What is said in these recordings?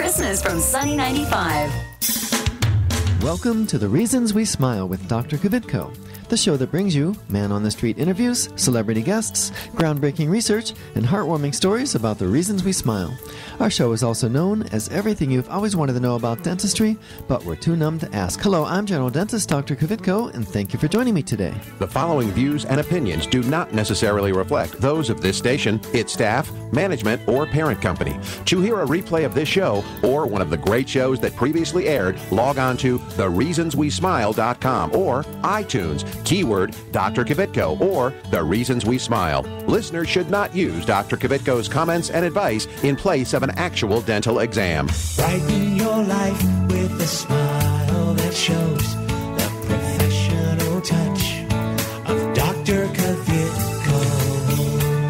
Christmas from Sunny 95. Welcome to The Reasons We Smile with Dr. Kvitko, the show that brings you man-on-the-street interviews, celebrity guests, groundbreaking research, and heartwarming stories about the reasons we smile. Our show is also known as everything you've always wanted to know about dentistry, but we're too numb to ask. Hello, I'm General Dentist Dr. Kvitko, and thank you for joining me today. The following views and opinions do not necessarily reflect those of this station, its staff, management, or parent company. To hear a replay of this show or one of the great shows that previously aired, log on to thereasonswesmile.com or iTunes, keyword Dr. Kvitko or The Reasons We Smile. Listeners should not use Dr. Kvitko's comments and advice in place of an actual dental exam. Brighten your life with a smile that shows the professional touch of Dr. Kvitko.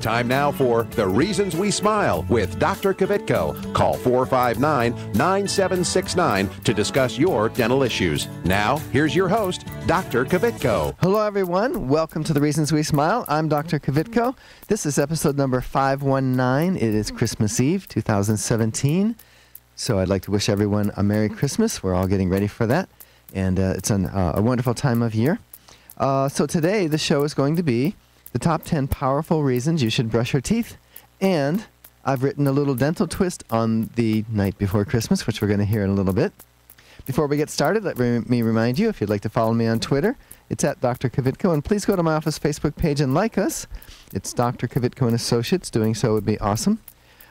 Time now for The Reasons We Smile with Dr. Kvitko. Call 459-9769 to discuss your dental issues. Now, here's your host, Dr. Kvitko. Hello, everyone. Welcome to The Reasons We Smile. I'm Dr. Kvitko. This is episode number 519. It is Christmas Eve, 2017. So I'd like to wish everyone a Merry Christmas. We're all getting ready for that. And it's a wonderful time of year. So today, the show is going to be the top 10 powerful reasons you should brush your teeth. And I've written a little dental twist on the night before Christmas, which we're going to hear in a little bit. Before we get started, let me remind you, if you'd like to follow me on Twitter, it's at Dr. Kvitko, and please go to my office Facebook page and like us. It's Dr. Kvitko and Associates. Doing so would be awesome.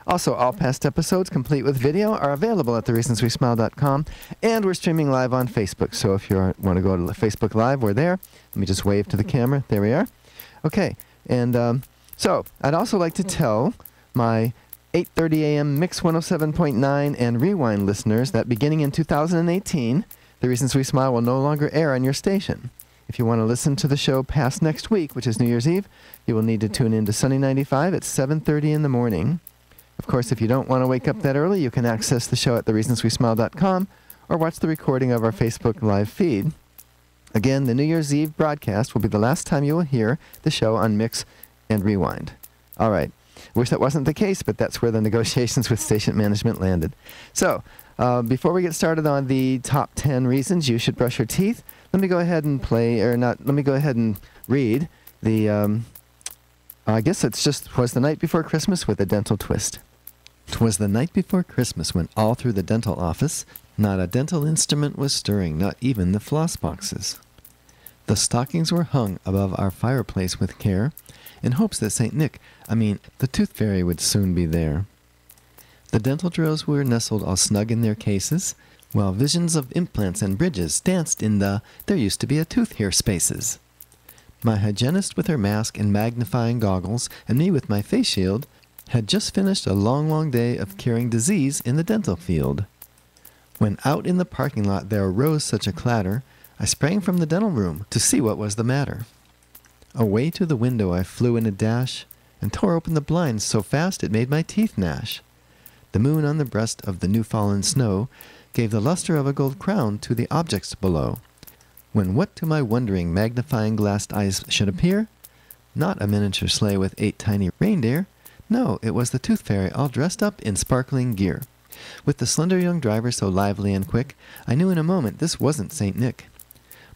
Also, all past episodes, complete with video, are available at thereasonswesmile.com, and we're streaming live on Facebook. So if you want to go to Facebook Live, we're there. Let me just wave to the camera. There we are. Okay, and so I'd also like to tell my 8:30 a.m. Mix 107.9 and Rewind listeners that beginning in 2018, The Reasons We Smile will no longer air on your station. If you want to listen to the show past next week, which is New Year's Eve, you will need to tune in to Sunny 95 at 7:30 in the morning. Of course, if you don't want to wake up that early, you can access the show at thereasonswesmile.com or watch the recording of our Facebook Live feed. Again, the New Year's Eve broadcast will be the last time you will hear the show on Mix and Rewind. All right. Wish that wasn't the case, but that's where the negotiations with station management landed. So, before we get started on the top 10 reasons you should brush your teeth, let me go ahead and read the, I guess it's just, 'Twas the Night Before Christmas with a dental twist. 'Twas the night before Christmas when all through the dental office, not a dental instrument was stirring, not even the floss boxes. The stockings were hung above our fireplace with care, in hopes that the tooth fairy would soon be there. The dental drills were nestled all snug in their cases, while visions of implants and bridges danced in the "there used to be a tooth here" spaces. My hygienist with her mask and magnifying goggles, and me with my face shield, had just finished a long, long day of curing disease in the dental field. When out in the parking lot there arose such a clatter, I sprang from the dental room to see what was the matter. Away to the window I flew in a dash, and tore open the blinds so fast it made my teeth gnash. The moon on the breast of the new-fallen snow gave the luster of a gold crown to the objects below. When what to my wondering magnifying-glassed eyes should appear? Not a miniature sleigh with 8 tiny reindeer. No, it was the tooth fairy all dressed up in sparkling gear. With the slender young driver so lively and quick, I knew in a moment this wasn't St. Nick.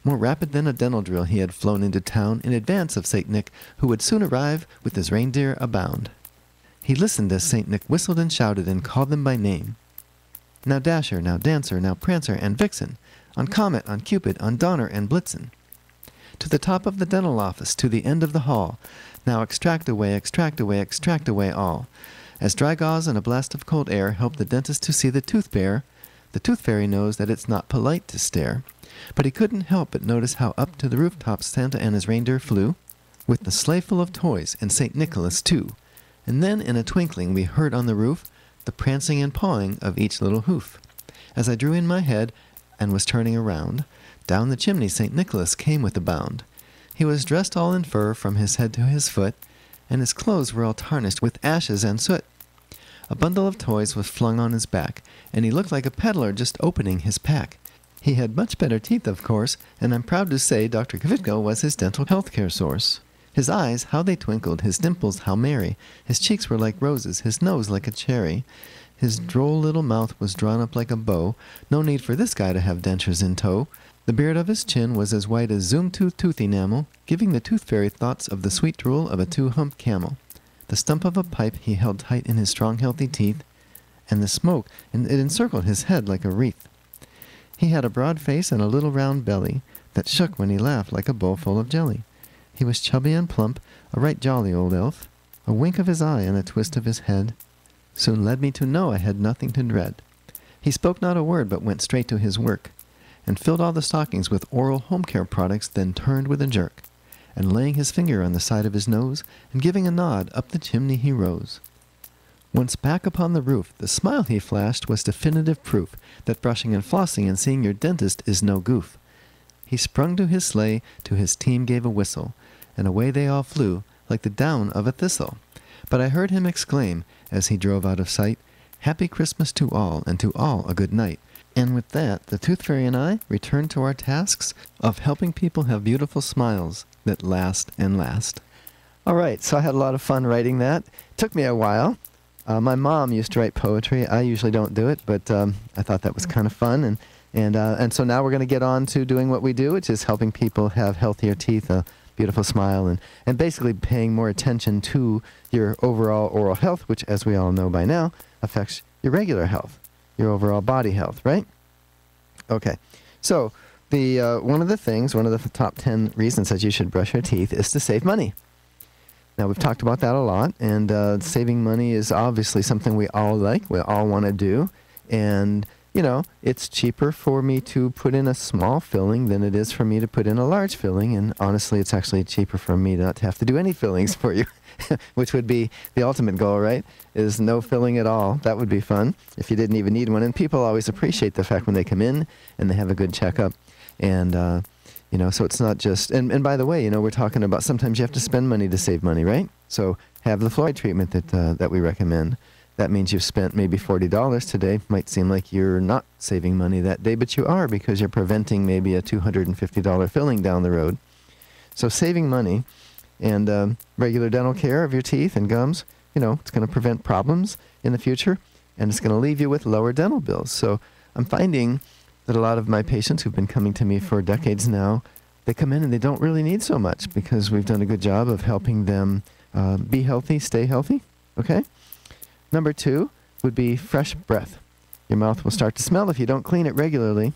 More rapid than a dental drill, he had flown into town in advance of St. Nick, who would soon arrive with his reindeer abound. He listened as St. Nick whistled and shouted and called them by name. Now Dasher, now Dancer, now Prancer and Vixen, on Comet, on Cupid, on Donner and Blitzen. To the top of the dental office, to the end of the hall, now extract away, extract away, extract away all. As dry gauze and a blast of cold air help the dentist to see the tooth bare, the tooth fairy knows that it's not polite to stare. But he couldn't help but notice how up to the rooftops Santa and his reindeer flew, with the sleigh full of toys, and St. Nicholas too. And then in a twinkling we heard on the roof the prancing and pawing of each little hoof. As I drew in my head and was turning around, down the chimney St. Nicholas came with a bound. He was dressed all in fur from his head to his foot, and his clothes were all tarnished with ashes and soot. A bundle of toys was flung on his back, and he looked like a peddler just opening his pack. He had much better teeth, of course, and I'm proud to say Dr. Kvitko was his dental health care source. His eyes, how they twinkled, his dimples, how merry. His cheeks were like roses, his nose like a cherry. His droll little mouth was drawn up like a bow. No need for this guy to have dentures in tow. The beard of his chin was as white as zoom-tooth enamel, giving the tooth fairy thoughts of the sweet drool of a two-humped camel. The stump of a pipe he held tight in his strong, healthy teeth, and the smoke, and it encircled his head like a wreath. He had a broad face and a little round belly that shook when he laughed like a bowl full of jelly. He was chubby and plump, a right jolly old elf. A wink of his eye and a twist of his head soon led me to know I had nothing to dread. He spoke not a word, but went straight to his work, and filled all the stockings with oral home care products, then turned with a jerk, and laying his finger on the side of his nose, and giving a nod, up the chimney he rose. Once back upon the roof, the smile he flashed was definitive proof that brushing and flossing and seeing your dentist is no goof. He sprung to his sleigh, to his team gave a whistle, and away they all flew, like the down of a thistle. But I heard him exclaim, as he drove out of sight, "Happy Christmas to all, and to all a good night." And with that, the Tooth Fairy and I returned to our tasks of helping people have beautiful smiles that last and last. All right, so I had a lot of fun writing that. Took me a while. My mom used to write poetry. I usually don't do it, but I thought that was kind of fun. And so now we're going to get on to doing what we do, which is helping people have healthier teeth, a beautiful smile, and basically paying more attention to your overall oral health, which, as we all know by now, affects your regular health, your overall body health, right? Okay, so one of the top 10 reasons that you should brush your teeth is to save money. Now, we've talked about that a lot, and saving money is obviously something we all like, we all want to do, and you know, it's cheaper for me to put in a small filling than it is for me to put in a large filling. And honestly, it's actually cheaper for me not to have to do any fillings for you, which would be the ultimate goal, right? Is no filling at all. That would be fun if you didn't even need one. And people always appreciate the fact when they come in and they have a good checkup. And, you know, so it's not just, and by the way, you know, we're talking about sometimes you have to spend money to save money, right? So have the fluoride treatment that we recommend. That means you've spent maybe $40 today. Might seem like you're not saving money that day, but you are, because you're preventing maybe a $250 filling down the road. So saving money and regular dental care of your teeth and gums, you know, it's going to prevent problems in the future, and it's going to leave you with lower dental bills. So I'm finding that a lot of my patients who've been coming to me for decades now, they come in and they don't really need so much because we've done a good job of helping them be healthy, stay healthy, okay? Number 2 would be fresh breath. Your mouth will start to smell if you don't clean it regularly.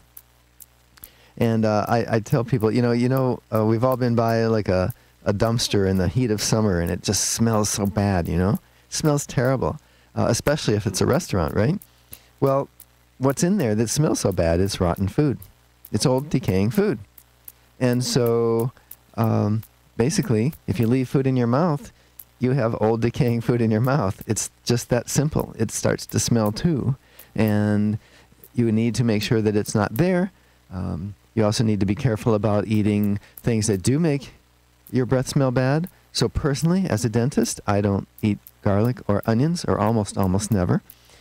And I tell people, we've all been by like a dumpster in the heat of summer, and it just smells so bad, you know? It smells terrible, especially if it's a restaurant, right? Well, what's in there that smells so bad is rotten food. It's old, decaying food. And so basically, if you leave food in your mouth, you have old decaying food in your mouth. It's just that simple. It starts to smell too. And you need to make sure that it's not there. You also need to be careful about eating things that do make your breath smell bad. So personally, as a dentist, I don't eat garlic or onions, or almost never.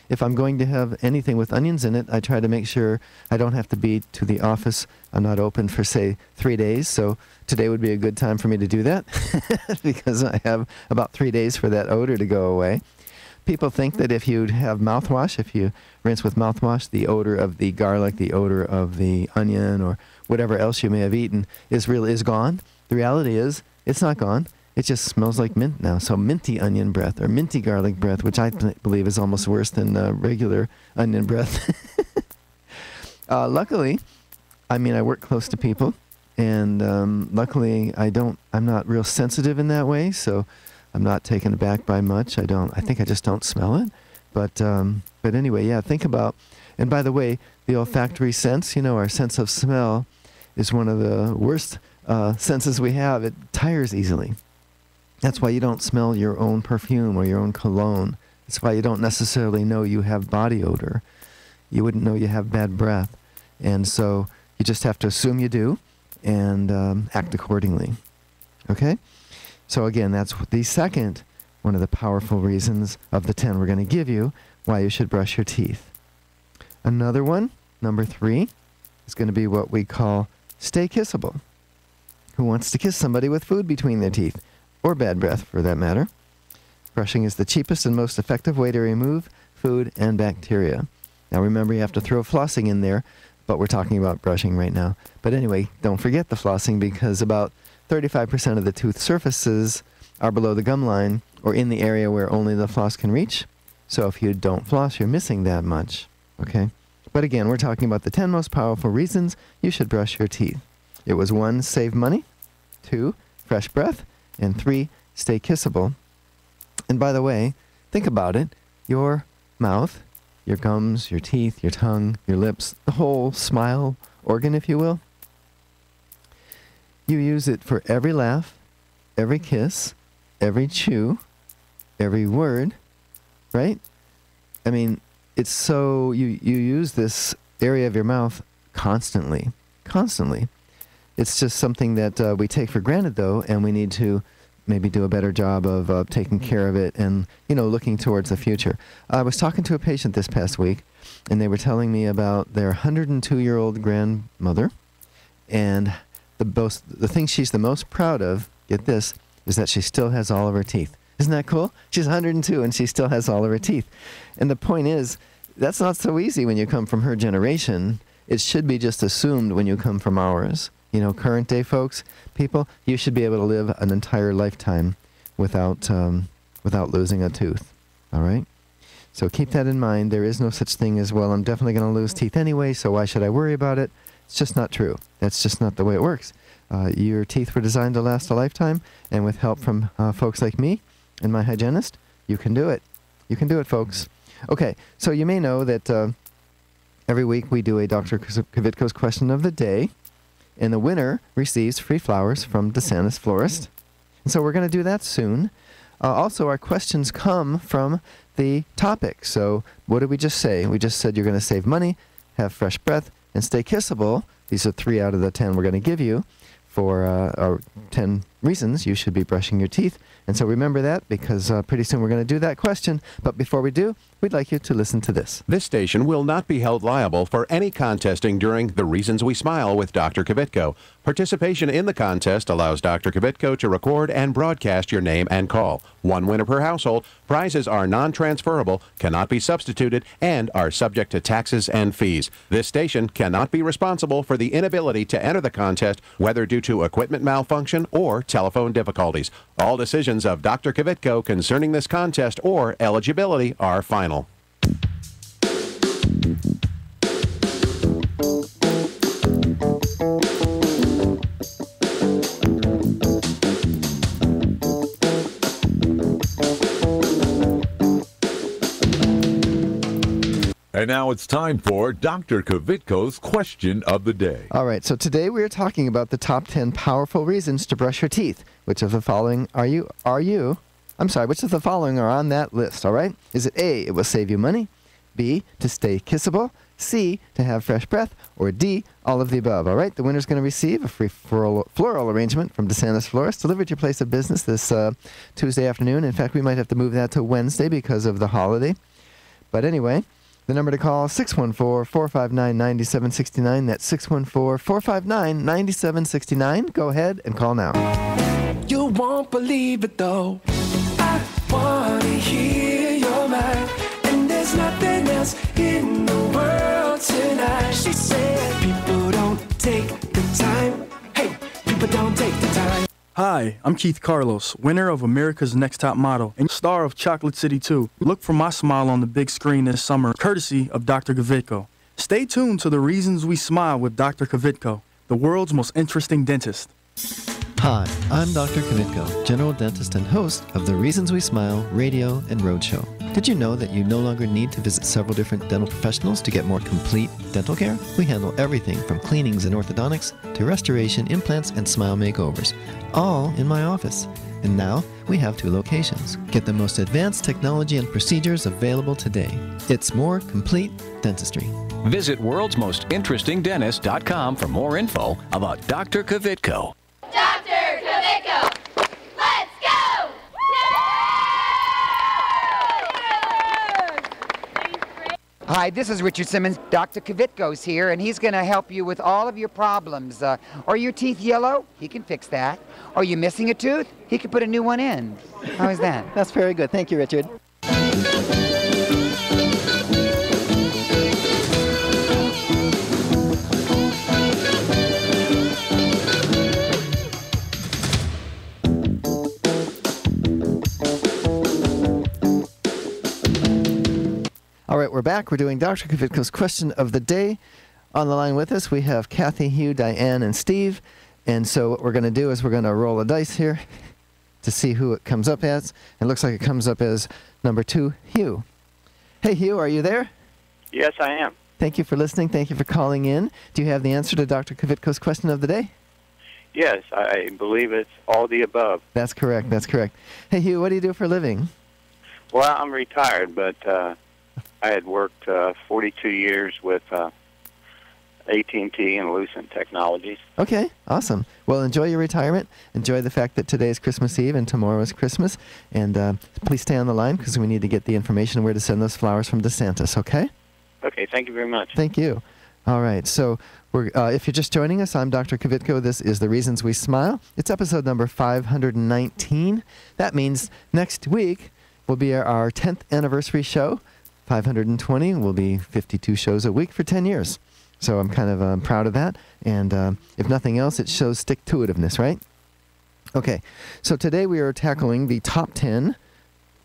If I'm going to have anything with onions in it, I try to make sure I don't have to be to the office. I'm not open for, say, 3 days. So today would be a good time for me to do that because I have about 3 days for that odor to go away. People think that if you have mouthwash, if you rinse with mouthwash, the odor of the garlic, the odor of the onion, or whatever else you may have eaten is gone. The reality is it's not gone. It just smells like mint now. So minty onion breath or minty garlic breath, which I believe is almost worse than regular onion breath. Luckily, I work close to people, and luckily I'm not real sensitive in that way, so I'm not taken aback by much. I think I just don't smell it. But anyway, yeah, think about, and by the way, the olfactory sense, our sense of smell is one of the worst senses we have. It tires easily. That's why you don't smell your own perfume or your own cologne. That's why you don't necessarily know you have body odor. You wouldn't know you have bad breath. And so you just have to assume you do and act accordingly. Okay? So again, that's the second one of the powerful reasons of the 10 we're going to give you why you should brush your teeth. Another one, number 3, is going to be what we call stay kissable. Who wants to kiss somebody with food between their teeth? Or bad breath, for that matter. Brushing is the cheapest and most effective way to remove food, and bacteria. Now remember, you have to throw flossing in there, but we're talking about brushing right now. But anyway, don't forget the flossing, because about 35% of the tooth surfaces are below the gum line or in the area where only the floss can reach. So if you don't floss, you're missing that much, okay? But again, we're talking about the 10 most powerful reasons you should brush your teeth. It was 1, save money, 2, fresh breath, and 3, stay kissable. And by the way, think about it. Your mouth, your gums, your teeth, your tongue, your lips, the whole smile organ, if you will, you use it for every laugh, every kiss, every chew, every word, right? I mean, it's so, you use this area of your mouth constantly. It's just something that we take for granted, though, and we need to maybe do a better job of taking care of it and, looking towards the future. I was talking to a patient this past week, and they were telling me about their 102-year-old grandmother, and the thing she's the most proud of, get this, is that she still has all of her teeth. Isn't that cool? She's 102 and she still has all of her teeth. And the point is, that's not so easy when you come from her generation. It should be just assumed when you come from ours. Current day folks, people, you should be able to live an entire lifetime without losing a tooth. All right? So keep that in mind. There is no such thing as, well, I'm definitely going to lose teeth anyway, so why should I worry about it? It's just not true. That's just not the way it works. Your teeth were designed to last a lifetime, and with help from folks like me and my hygienist, you can do it. You can do it, folks. Okay, so you may know that every week we do a Dr. Kvitko's question of the day, and the winner receives free flowers from DeSantis Florist. And so we're going to do that soon. Also, our questions come from the topic. So what did we just say? We just said you're going to save money, have fresh breath, and stay kissable. These are 3 out of the 10 we're going to give you for our 10 reasons you should be brushing your teeth. And so remember that, because pretty soon we're going to do that question. But before we do, we'd like you to listen to this. This station will not be held liable for any contesting during The Reasons We Smile with Dr. Kvitko. Participation in the contest allows Dr. Kvitko to record and broadcast your name and call. 1 winner per household. Prizes are non-transferable, cannot be substituted, and are subject to taxes and fees. This station cannot be responsible for the inability to enter the contest, whether due to equipment malfunction or telephone difficulties. All decisions of Dr. Kvitko concerning this contest or eligibility are final. And now it's time for Dr. Kvitko's question of the day. All right, so today we are talking about the top 10 powerful reasons to brush your teeth. Which of the following which of the following are on that list, all right? Is it A, it will save you money, B, to stay kissable, C, to have fresh breath, or D, all of the above, all right? The winner's going to receive a free floral arrangement from DeSantis Florist delivered to your place of business this Tuesday afternoon. In fact, we might have to move that to Wednesday because of the holiday. But anyway, the number to call, 614-459-9769. That's 614-459-9769. Go ahead and call now. You won't believe it though. I wanna hear your mind, and there's nothing else in the world tonight. She said people don't take the time. Hey, people don't take the time. Hi, I'm Keith Carlos, winner of America's Next Top Model and star of Chocolate City 2. Look for my smile on the big screen this summer, courtesy of Dr. Kvitko. Stay tuned to The Reasons We Smile with Dr. Kvitko, the world's most interesting dentist. Hi, I'm Dr. Kvitko, general dentist and host of The Reasons We Smile radio and roadshow. Did you know that you no longer need to visit several different dental professionals to get more complete dental care? We handle everything from cleanings and orthodontics to restoration, implants, and smile makeovers, all in my office. And now we have 2 locations. Get the most advanced technology and procedures available today. It's more complete dentistry. Visit worldsmostinterestingdentist.com for more info about Dr. Kvitko. Dr. Kvitko! Let's go! Hi, this is Richard Simmons. Dr. Kvitko's here, and he's going to help you with all of your problems. Are your teeth yellow? He can fix that. Are you missing a tooth? He can put a new one in. How is that? That's very good. Thank you, Richard. we're back. We're doing Dr. Kvitko's question of the day. On the line with us, we have Kathy, Hugh, Diane, and Steve. And so what we're going to do is we're going to roll a dice here to see who it comes up as. It looks like it comes up as number 2, Hugh. Hey, Hugh, are you there? Yes, I am. Thank you for listening. Thank you for calling in. Do you have the answer to Dr. Kvitko's question of the day? Yes, I believe it's all the above. That's correct. That's correct. Hey, Hugh, what do you do for a living? Well, I'm retired, but I had worked 42 years with AT&T and Lucent Technologies. Okay, awesome. Well, enjoy your retirement. Enjoy the fact that today is Christmas Eve and tomorrow is Christmas. And please stay on the line because we need to get the information where to send those flowers from DeSantis, okay? Okay, thank you very much. Thank you. All right, so if you're just joining us, I'm Dr. Kvitko. This is The Reasons We Smile. It's episode number 519. That means next week will be our 10th anniversary show. 520 will be 52 shows a week for 10 years. So I'm kind of proud of that. And if nothing else, it shows stick-to-itiveness, right? Okay, so today we are tackling the top 10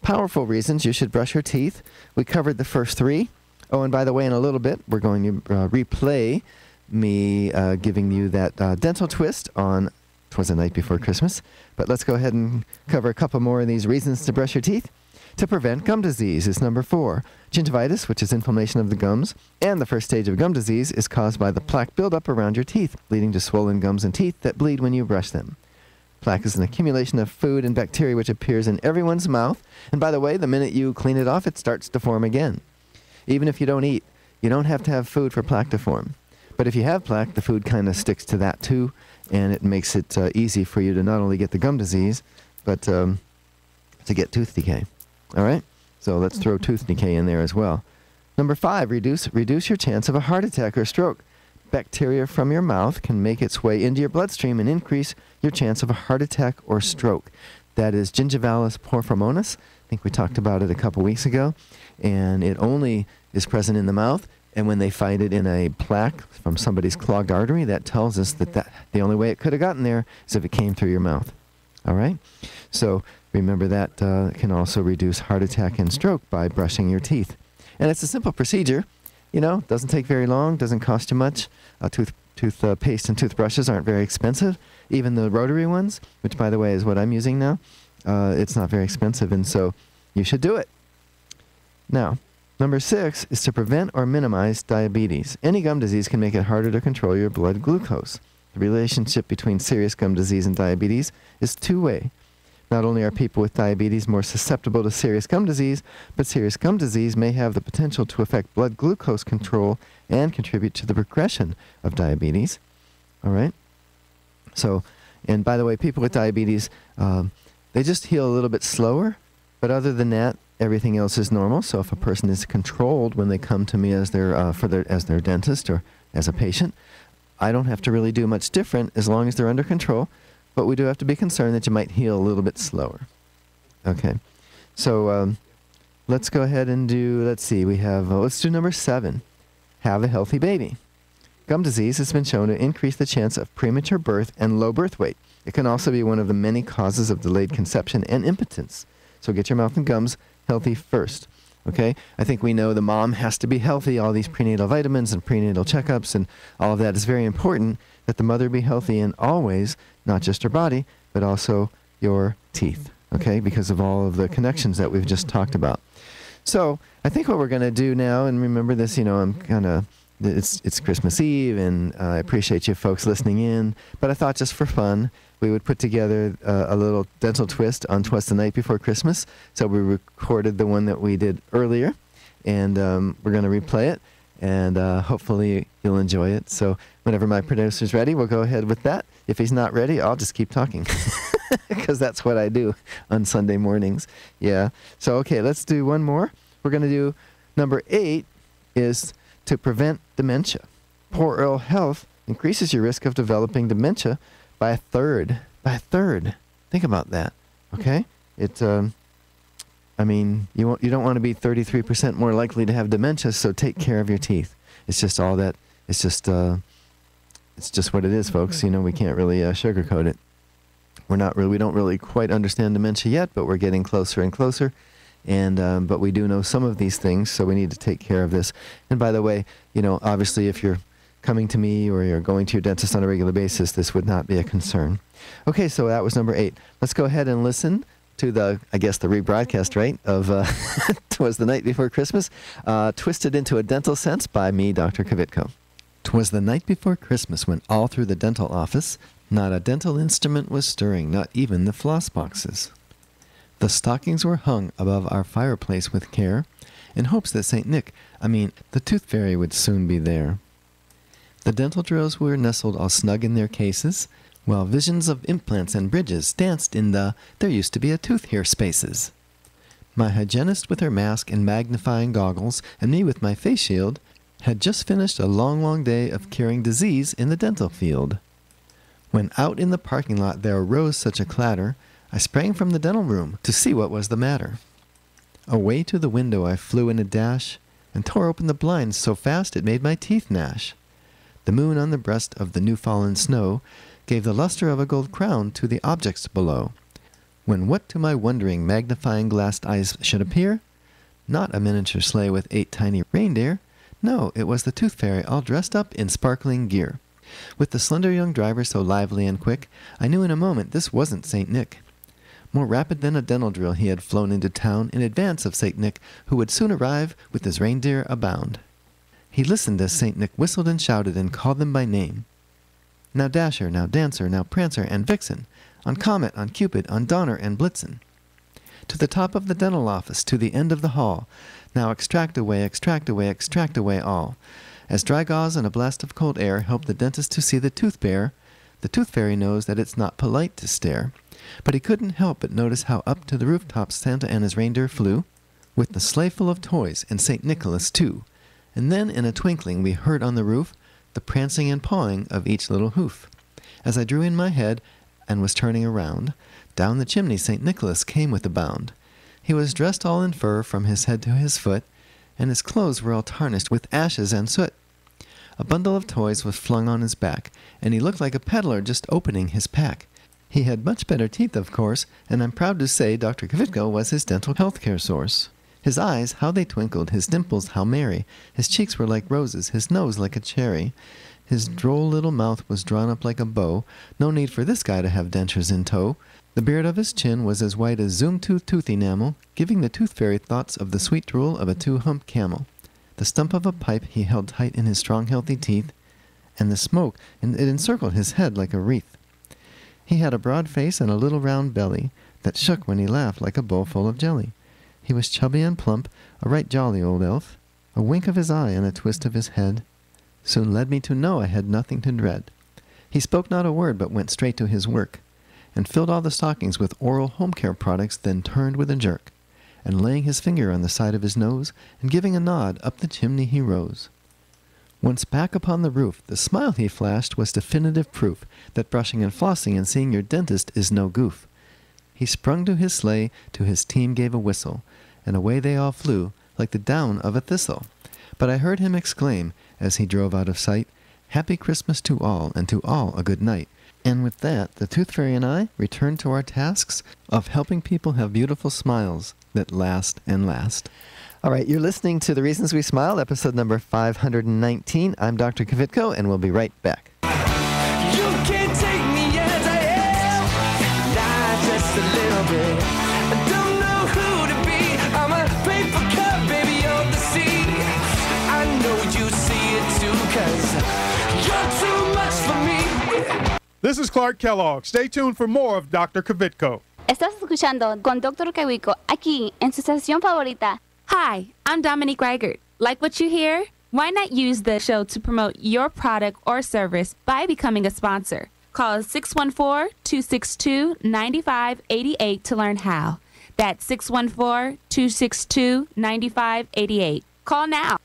powerful reasons you should brush your teeth. We covered the first 3. Oh, and by the way, in a little bit, we're going to replay me giving you that dental twist on "'Twas the Night Before Christmas." But let's go ahead and cover a couple more of these reasons to brush your teeth. To prevent gum disease is number 4. Gingivitis, which is inflammation of the gums, and the first stage of gum disease is caused by the plaque buildup around your teeth, leading to swollen gums and teeth that bleed when you brush them. Plaque is an accumulation of food and bacteria which appears in everyone's mouth, and by the way, the minute you clean it off, it starts to form again. Even if you don't eat, you don't have to have food for plaque to form. But if you have plaque, the food kind of sticks to that too, and it makes it easy for you to not only get the gum disease, but to get tooth decay. All right? So let's throw tooth decay in there as well. Number 5, reduce your chance of a heart attack or stroke. Bacteria from your mouth can make its way into your bloodstream and increase your chance of a heart attack or stroke. That is gingivalis porphyromonas. I think we talked about it a couple weeks ago. And it only is present in the mouth. And when they find it in a plaque from somebody's clogged artery, that tells us that the only way it could have gotten there is if it came through your mouth. All right? So remember that can also reduce heart attack and stroke by brushing your teeth. And it's a simple procedure. You know, doesn't take very long, doesn't cost you much. Toothpaste and toothbrushes aren't very expensive. Even the rotary ones, which, by the way, is what I'm using now, it's not very expensive, and so you should do it. Now, number 6 is to prevent or minimize diabetes. Any gum disease can make it harder to control your blood glucose. The relationship between serious gum disease and diabetes is two-way. Not only are people with diabetes more susceptible to serious gum disease, but serious gum disease may have the potential to affect blood glucose control and contribute to the progression of diabetes. All right? So, and by the way, people with diabetes, they just heal a little bit slower, but other than that, everything else is normal. So if a person is controlled when they come to me as their dentist or as a patient, I don't have to really do much different as long as they're under control, but we do have to be concerned that you might heal a little bit slower. Okay, so let's go ahead and do, let's do number 7, have a healthy baby. Gum disease has been shown to increase the chance of premature birth and low birth weight. It can also be one of the many causes of delayed conception and impotence. So get your mouth and gums healthy first. Okay? I think we know the mom has to be healthy, all these prenatal vitamins and prenatal checkups and all of that is very important, that the mother be healthy in all ways, not just her body, but also your teeth. Okay? Because of all of the connections that we've just talked about. So I think what we're going to do now, and remember this, it's Christmas Eve, and I appreciate you folks listening in, but I thought just for fun, we would put together a little dental twist on "'Twas the Night Before Christmas." So we recorded the one that we did earlier, and we're going to replay it, and hopefully you'll enjoy it. So whenever my producer's ready, we'll go ahead with that. If he's not ready, I'll just keep talking, because that's what I do on Sunday mornings. Yeah. So, okay, let's do one more. We're going to do number 8 is to prevent dementia. Poor oral health increases your risk of developing dementia by a third. By a third. Think about that. Okay? You don't want to be 33% more likely to have dementia, so take care of your teeth. It's just all that. It's just what it is, folks. We can't really sugarcoat it. We don't really quite understand dementia yet, but we're getting closer and closer. And but we do know some of these things, so we need to take care of this. And by the way, obviously if you're coming to me or you're going to your dentist on a regular basis, this would not be a concern. Okay, so that was number 8. Let's go ahead and listen to the rebroadcast, right, of "'Twas the Night Before Christmas," twisted into a dental sense by me, Dr. Kvitko. 'Twas the night before Christmas when all through the dental office not a dental instrument was stirring, not even the floss boxes. The stockings were hung above our fireplace with care, in hopes that the tooth fairy would soon be there. The dental drills were nestled all snug in their cases, while visions of implants and bridges danced in the "there used to be a tooth here" spaces. My hygienist with her mask and magnifying goggles, and me with my face shield, had just finished a long, long day of curing disease in the dental field. When out in the parking lot there arose such a clatter, I sprang from the dental room to see what was the matter. Away to the window I flew in a dash, and tore open the blinds so fast it made my teeth gnash. The moon on the breast of the new-fallen snow gave the luster of a gold crown to the objects below, when what to my wondering magnifying-glassed eyes should appear? Not a miniature sleigh with 8 tiny reindeer. No, it was the tooth fairy all dressed up in sparkling gear. With the slender young driver so lively and quick, I knew in a moment this wasn't St. Nick. More rapid than a dental drill he had flown into town in advance of St. Nick, who would soon arrive with his reindeer abound. He listened as St. Nick whistled and shouted and called them by name. Now Dasher, now Dancer, now Prancer and Vixen, on Comet, on Cupid, on Donner and Blitzen. To the top of the dental office, to the end of the hall, now extract away, extract away, extract away all. As dry gauze and a blast of cold air help the dentist to see the tooth bare, the tooth fairy knows that it's not polite to stare. But he couldn't help but notice how up to the rooftops Santa and his reindeer flew, with the sleigh full of toys and St. Nicholas too. And then in a twinkling we heard on the roof the prancing and pawing of each little hoof. As I drew in my head and was turning around, down the chimney St. Nicholas came with a bound. He was dressed all in fur from his head to his foot, and his clothes were all tarnished with ashes and soot. A bundle of toys was flung on his back, and he looked like a peddler just opening his pack. He had much better teeth, of course, and I'm proud to say Dr. Kvitko was his dental health care source. His eyes, how they twinkled, his dimples, how merry. His cheeks were like roses, his nose like a cherry. His droll little mouth was drawn up like a bow. No need for this guy to have dentures in tow. The beard of his chin was as white as zoom-tooth tooth enamel, giving the tooth fairy thoughts of the sweet drool of a 2-humped camel. The stump of a pipe he held tight in his strong, healthy teeth, and the smoke, it encircled his head like a wreath. He had a broad face and a little round belly that shook when he laughed like a bowl full of jelly. He was chubby and plump, a right jolly old elf. A wink of his eye and a twist of his head soon led me to know I had nothing to dread. He spoke not a word, but went straight to his work, and filled all the stockings with oral home care products, then turned with a jerk, and laying his finger on the side of his nose, and giving a nod, up the chimney he rose. Once back upon the roof, the smile he flashed was definitive proof that brushing and flossing and seeing your dentist is no goof. He sprung to his sleigh, to his team gave a whistle, and away they all flew, like the down of a thistle. But I heard him exclaim, as he drove out of sight, "Happy Christmas to all, and to all a good night." And with that, the Tooth Fairy and I returned to our tasks of helping people have beautiful smiles that last and last. All right, you're listening to The Reasons We Smile, episode number 519. I'm Dr. Kvitko, and we'll be right back. You can't take me as I am, not just a little bit. I don't know who to be. I'm a paper cup, baby, of the sea. I know you see it too, 'cause you're too much for me. This is Clark Kellogg. Stay tuned for more of Dr. Kvitko. Estás escuchando con Dr. Kvitko aquí en su estación favorita. Hi, I'm Dominique Reichert. Like what you hear? Why not use the show to promote your product or service by becoming a sponsor? Call 614-262-9588 to learn how. That's 614-262-9588. Call now.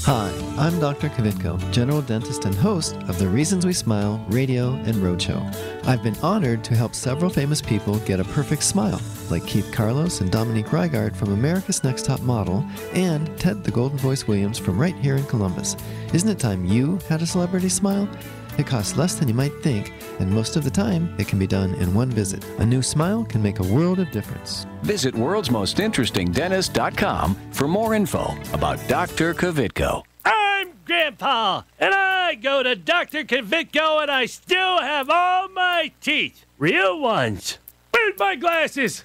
Hi, I'm Dr. Kvitko, general dentist and host of the Reasons We Smile radio and roadshow. I've been honored to help several famous people get a perfect smile, like Keith Carlos and Dominique Reigard from America's Next Top Model, and Ted the Golden Voice Williams from right here in Columbus. Isn't it time you had a celebrity smile? It costs less than you might think, and most of the time, it can be done in one visit. A new smile can make a world of difference. Visit worldsmostinterestingdentist.com for more info about Dr. Kvitko. I'm Grandpa, and I go to Dr. Kvitko, and I still have all my teeth. Real ones. Where's my glasses?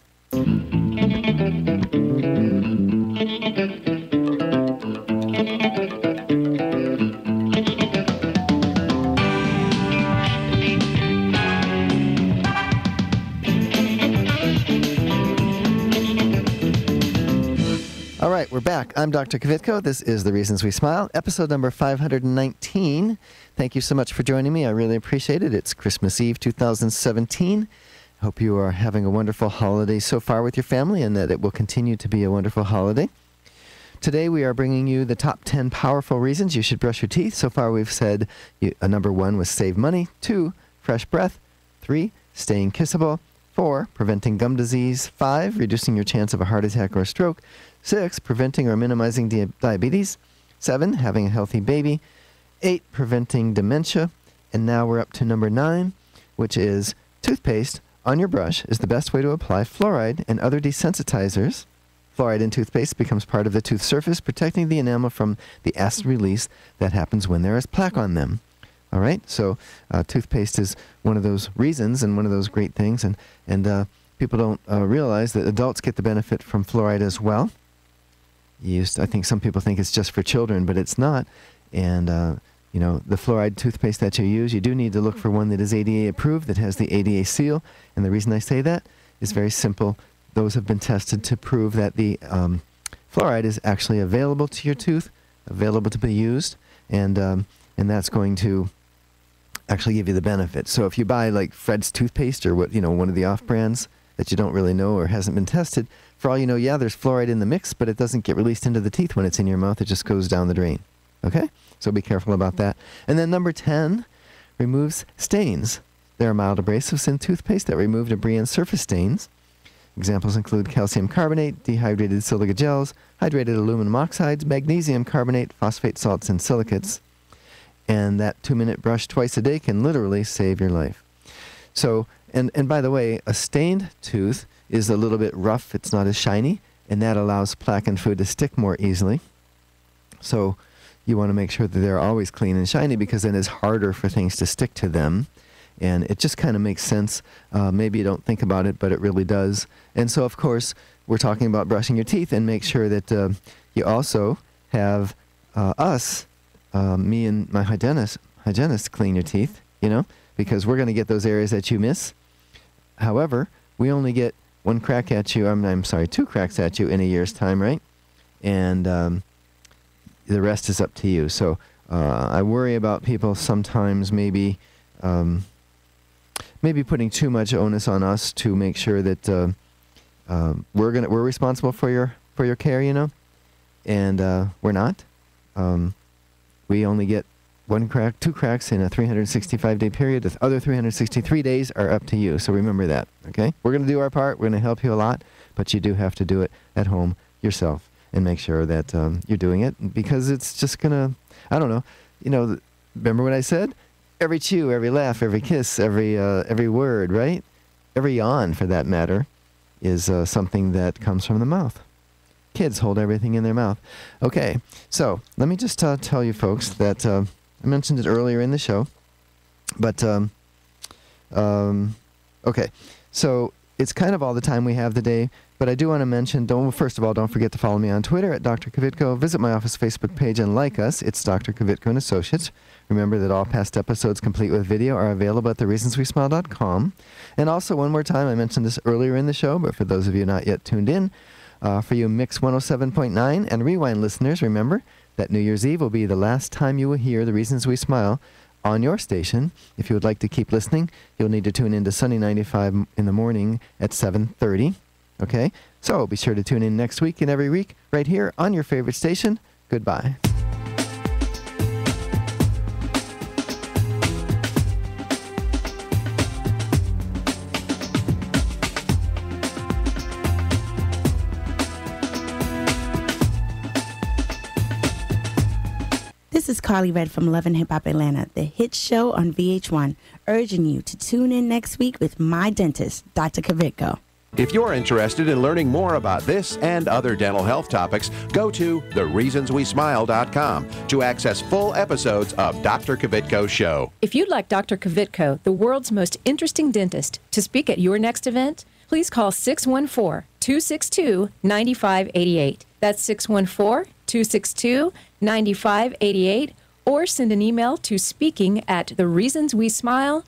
All right, we're back. I'm Dr. Kvitko. This is The Reasons We Smile, episode number 519. Thank you so much for joining me. I really appreciate it. It's Christmas Eve 2017. Hope you are having a wonderful holiday so far with your family and that it will continue to be a wonderful holiday. Today we are bringing you the top 10 powerful reasons you should brush your teeth. So far we've said number 1 was save money, 2, fresh breath, 3, staying kissable, 4, preventing gum disease, 5, reducing your chance of a heart attack or stroke, 6, preventing or minimizing diabetes, 7, having a healthy baby, 8, preventing dementia, and now we're up to number 9, which is toothpaste on your brush is the best way to apply fluoride and other desensitizers. Fluoride in toothpaste becomes part of the tooth surface, protecting the enamel from the acid release that happens when there is plaque on them. All right, so toothpaste is one of those reasons and one of those great things, and people don't realize that adults get the benefit from fluoride as well. I think some people think it's just for children, but it's not. And the fluoride toothpaste that you use, you do need to look for one that is ADA approved, that has the ADA seal. And the reason I say that is very simple. Those have been tested to prove that the fluoride is actually available to your tooth, available to be used, and that's going to actually give you the benefit. So if you buy like Fred's toothpaste or one of the off brands that you don't really know or hasn't been tested, for all you know, yeah, there's fluoride in the mix, but it doesn't get released into the teeth when it's in your mouth. It just goes down the drain. Okay? So be careful about that. And then number 10, removes stains. There are mild abrasives in toothpaste that remove debris and surface stains. Examples include calcium carbonate, dehydrated silica gels, hydrated aluminum oxides, magnesium carbonate, phosphate salts, and silicates. And that 2-minute brush twice a day can literally save your life. So, and by the way, a stained tooth is a little bit rough. It's not as shiny, and that allows plaque and food to stick more easily. So you want to make sure that they're always clean and shiny, because then it's harder for things to stick to them. And it just kind of makes sense. Maybe you don't think about it, but it really does. And so, of course, we're talking about brushing your teeth, and make sure that you also have me and my hygienist clean your teeth, because we're going to get those areas that you miss. However, we only get one crack at you, I'm sorry, 2 cracks at you in a year's time, right? And the rest is up to you. So I worry about people sometimes maybe putting too much onus on us to make sure that we're responsible for your care, and we're not. We only get 2 cracks in a 365-day period. The other 363 days are up to you. So remember that, okay? We're going to do our part. We're going to help you a lot, but you do have to do it at home yourself and make sure that you're doing it, because it's just going to, I don't know, remember what I said? Every chew, every laugh, every kiss, every word, right? Every yawn, for that matter, is something that comes from the mouth. Kids hold everything in their mouth. Okay, so let me just tell you folks that I mentioned it earlier in the show, but okay, so it's kind of all the time we have today, but I do want to mention, first of all, don't forget to follow me on Twitter at Dr. Kvitko. Visit my office Facebook page and like us. It's Dr. Kvitko and Associates. Remember that all past episodes, complete with video, are available at thereasonswesmile.com. And also, one more time, I mentioned this earlier in the show, but for those of you not yet tuned in, for you Mix 107.9 and Rewind listeners, remember that New Year's Eve will be the last time you will hear The Reasons We Smile on your station. If you would like to keep listening, you'll need to tune in to Sunny 95 in the morning at 7:30. Okay? So be sure to tune in next week and every week right here on your favorite station. Goodbye. This This is Carly Red from Love and Hip Hop Atlanta, the hit show on VH1, urging you to tune in next week with my dentist, Dr. Kvitko. If you're interested in learning more about this and other dental health topics, go to thereasonswesmile.com to access full episodes of Dr. Kvitko's show. If you'd like Dr. Kvitko, the world's most interesting dentist, to speak at your next event, please call 614-262-9588. That's 614-262-9588, or send an email to speaking@thereasonswesmile.com.